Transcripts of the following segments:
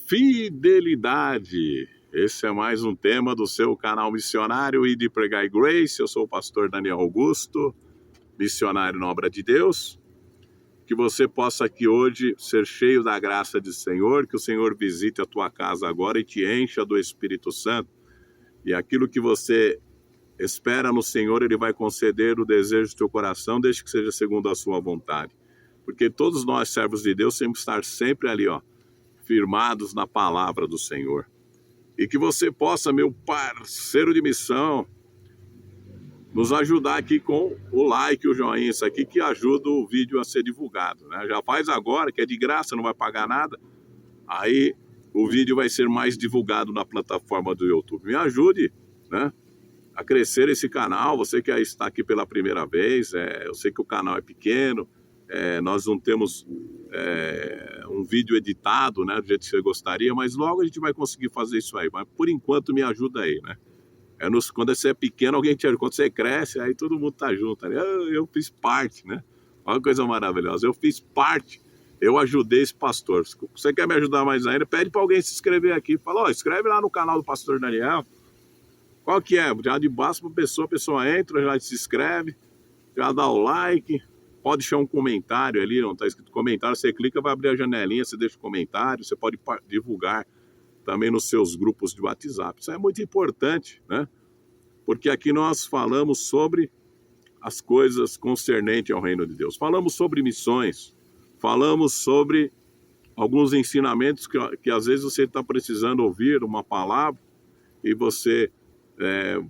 Fidelidade. Esse é mais um tema do seu canal missionário e de Pregar Grace. Eu sou o pastor Daniel Augusto, missionário na obra de Deus. Que você possa aqui hoje ser cheio da graça do Senhor, que o Senhor visite a tua casa agora e te encha do Espírito Santo. E aquilo que você espera no Senhor, Ele vai conceder o desejo do teu coração, desde que seja segundo a sua vontade. Porque todos nós, servos de Deus, temos que estar sempre ali, firmados na palavra do Senhor. E que você possa, meu parceiro de missão, nos ajudar aqui com o like, o joinha, isso aqui que ajuda o vídeo a ser divulgado, né? Já faz agora, que é de graça, não vai pagar nada. Aí o vídeo vai ser mais divulgado na plataforma do YouTube. Me ajude, né, a crescer esse canal. Você que está aqui pela primeira vez, eu sei que o canal é pequeno, nós não temos um vídeo editado, né, do jeito que você gostaria, mas logo a gente vai conseguir fazer isso aí. Mas por enquanto me ajuda aí, né? Quando você é pequeno, alguém te ajuda. Quando você cresce, aí todo mundo tá junto. Eu fiz parte, né? Olha que coisa maravilhosa. Eu fiz parte, eu ajudei esse pastor. Se você quer me ajudar mais ainda, pede para alguém se inscrever aqui. Fala, escreve lá no canal do pastor Daniel. Qual que é? Já de baixo para a pessoa entra, já se inscreve, já dá o like. Pode deixar um comentário ali, não está escrito comentário, você clica, vai abrir a janelinha, você deixa o comentário, você pode divulgar também nos seus grupos de WhatsApp. Isso é muito importante, né? Porque aqui nós falamos sobre as coisas concernentes ao reino de Deus. Falamos sobre missões, falamos sobre alguns ensinamentos que às vezes você está precisando ouvir uma palavra e você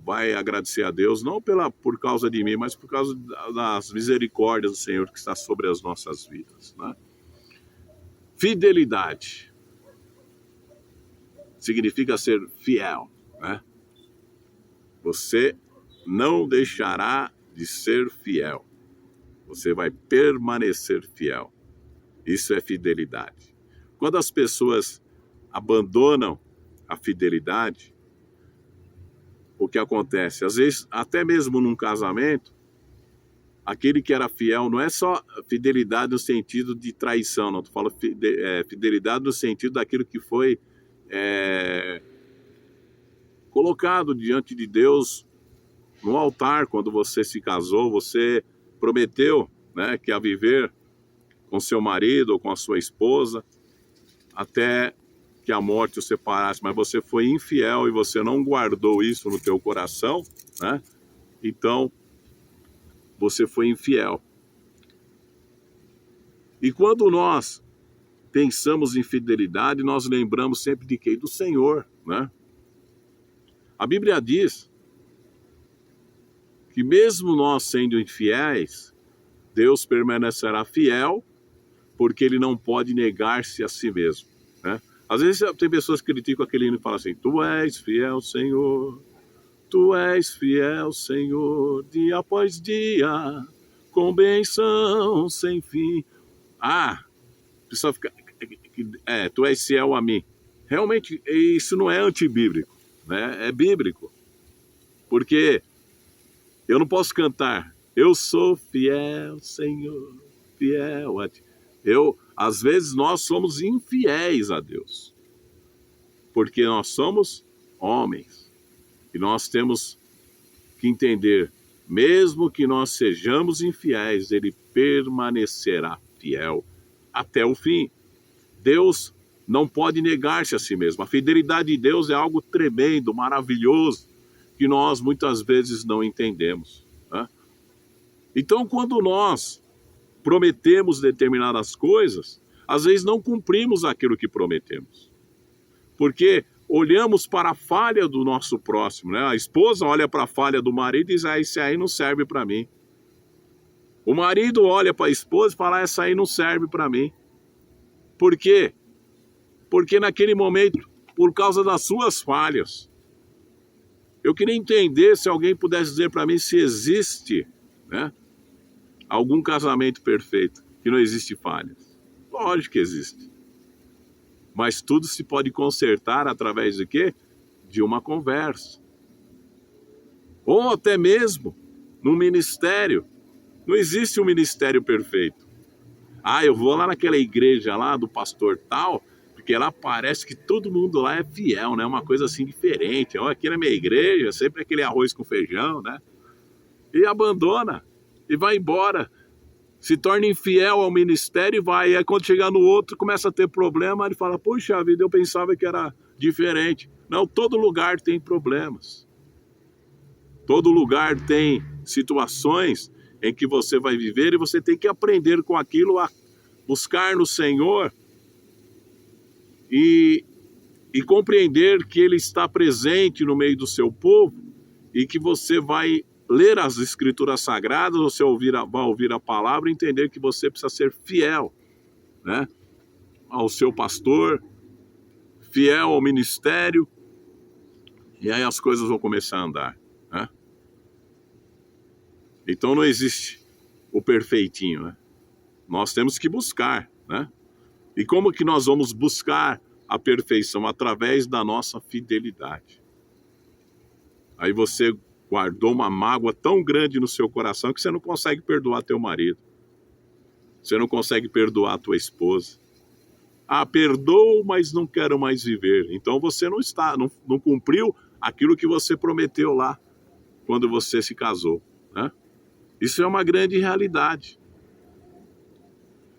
vai agradecer a Deus, não por causa de mim, mas por causa das misericórdias do Senhor que está sobre as nossas vidas, né? Fidelidade significa ser fiel, né? Você não deixará de ser fiel. Você vai permanecer fiel. Isso é fidelidade. Quando as pessoas abandonam a fidelidade, o que acontece? Às vezes, até mesmo num casamento, aquele que era fiel não é só fidelidade no sentido de traição, não. Tu fala fidelidade no sentido daquilo que foi colocado diante de Deus no altar. Quando você se casou, você prometeu, né, que ia viver com seu marido ou com a sua esposa até que a morte o separasse, mas você foi infiel e você não guardou isso no teu coração, né? Então, você foi infiel. E quando nós pensamos em fidelidade, nós lembramos sempre de quem? Do Senhor, né? A Bíblia diz que mesmo nós sendo infiéis, Deus permanecerá fiel, porque Ele não pode negar-se a si mesmo, né? Às vezes tem pessoas que criticam aquele hino e falam assim: Tu és fiel, Senhor, Tu és fiel, Senhor, dia após dia, com benção sem fim. A pessoa fica, Tu és fiel a mim. Realmente, isso não é antibíblico, né? É bíblico. Porque eu não posso cantar, eu sou fiel, Senhor, fiel a ti. Às vezes nós somos infiéis a Deus, porque nós somos homens, e nós temos que entender, mesmo que nós sejamos infiéis, Ele permanecerá fiel até o fim. Deus não pode negar-se a si mesmo. A fidelidade de Deus é algo tremendo, maravilhoso, que nós muitas vezes não entendemos, né? Então, quando nós prometemos determinadas coisas, às vezes não cumprimos aquilo que prometemos, porque olhamos para a falha do nosso próximo, né? A esposa olha para a falha do marido e diz: esse aí não serve para mim. O marido olha para a esposa e fala: essa aí não serve para mim. Por quê? Porque naquele momento, por causa das suas falhas, eu queria entender se alguém pudesse dizer para mim se existe, né, algum casamento perfeito, que não existe falhas. Lógico que existe. Mas tudo se pode consertar através de quê? De uma conversa. Ou até mesmo no ministério. Não existe um ministério perfeito. Eu vou lá naquela igreja lá do pastor tal, Porque lá parece que todo mundo lá é fiel, né? Uma coisa assim diferente. Ó, aqui na minha igreja, sempre aquele arroz com feijão, né? E abandona, e vai embora. Se torna infiel ao ministério e vai. E aí quando chegar no outro, começa a ter problema, ele fala, poxa vida, eu pensava que era diferente. Não, todo lugar tem problemas. Todo lugar tem situações em que você vai viver e você tem que aprender com aquilo, a buscar no Senhor e compreender que Ele está presente no meio do seu povo e que você vai ler as Escrituras Sagradas, você vai ouvir a palavra e entender que você precisa ser fiel, né, ao seu pastor, fiel ao ministério, e aí as coisas vão começar a andar, né? Então não existe o perfeitinho, né? Nós temos que buscar, né? E como que nós vamos buscar a perfeição? Através da nossa fidelidade. Aí você guardou uma mágoa tão grande no seu coração que você não consegue perdoar teu marido. Você não consegue perdoar tua esposa. Ah, perdoo, mas não quero mais viver. Então você não cumpriu aquilo que você prometeu lá quando você se casou, né? Isso é uma grande realidade.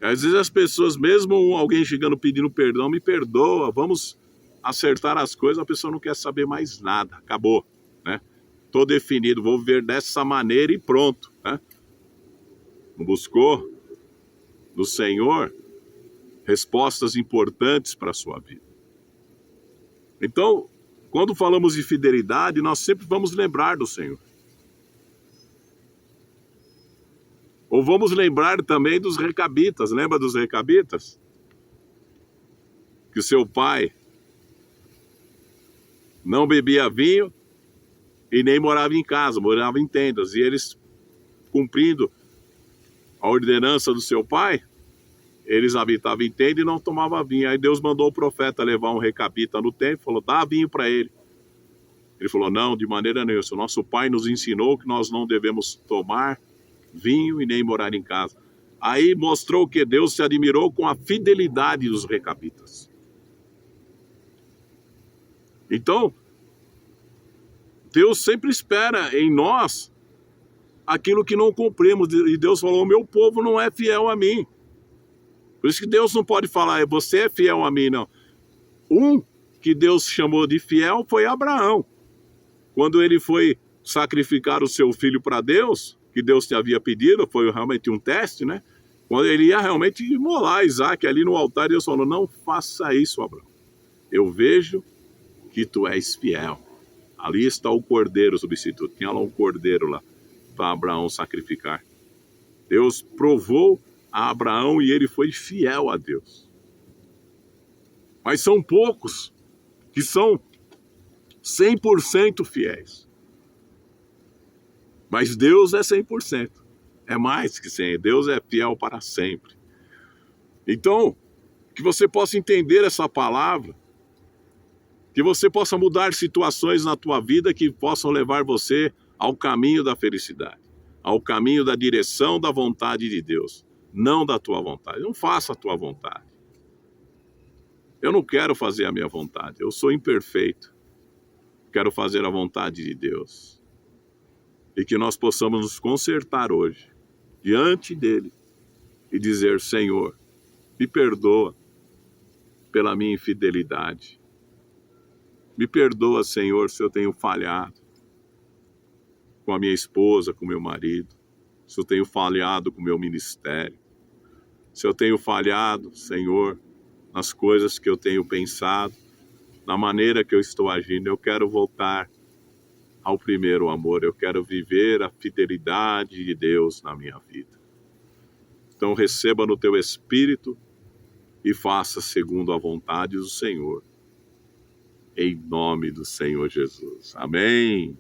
Às vezes as pessoas, mesmo alguém chegando pedindo perdão, me perdoa, vamos acertar as coisas, a pessoa não quer saber mais nada, acabou, né? Estou definido, vou viver dessa maneira e pronto, né? Não buscou no Senhor respostas importantes para a sua vida. Então, quando falamos de fidelidade, nós sempre vamos lembrar do Senhor. Ou vamos lembrar também dos recabitas. Lembra dos recabitas? Que o seu pai não bebia vinho e nem morava em casa, morava em tendas. E eles, cumprindo a ordenança do seu pai, eles habitavam em tenda e não tomavam vinho. Aí Deus mandou o profeta levar um recabita no templo e falou, dá vinho para ele. Ele falou, não, de maneira nenhuma. O nosso pai nos ensinou que nós não devemos tomar vinho e nem morar em casa. Aí mostrou que Deus se admirou com a fidelidade dos recabitas. Então, Deus sempre espera em nós aquilo que não cumprimos. E Deus falou, o meu povo não é fiel a mim. Por isso que Deus não pode falar, você é fiel a mim, não. Um que Deus chamou de fiel foi Abraão. Quando ele foi sacrificar o seu filho para Deus, que Deus te havia pedido, foi realmente um teste, né? Quando ele ia realmente imolar Isaac ali no altar, Deus falou, não faça isso, Abraão. Eu vejo que tu és fiel. Ali está o cordeiro substituto. Tinha lá um cordeiro lá para Abraão sacrificar. Deus provou a Abraão e ele foi fiel a Deus. Mas são poucos que são 100% fiéis. Mas Deus é 100%. É mais que 100%. Deus é fiel para sempre. Então, que você possa entender essa palavra, que você possa mudar situações na tua vida que possam levar você ao caminho da felicidade, ao caminho da direção da vontade de Deus, não da tua vontade. Não faça a tua vontade. Eu não quero fazer a minha vontade. Eu sou imperfeito. Quero fazer a vontade de Deus. E que nós possamos nos consertar hoje, diante dele, e dizer, Senhor, me perdoa pela minha infidelidade. Me perdoa, Senhor, se eu tenho falhado com a minha esposa, com o meu marido, se eu tenho falhado com o meu ministério, se eu tenho falhado, Senhor, nas coisas que eu tenho pensado, na maneira que eu estou agindo. Eu quero voltar ao primeiro amor, eu quero viver a fidelidade de Deus na minha vida. Então receba no teu espírito e faça segundo a vontade do Senhor. Em nome do Senhor Jesus. Amém.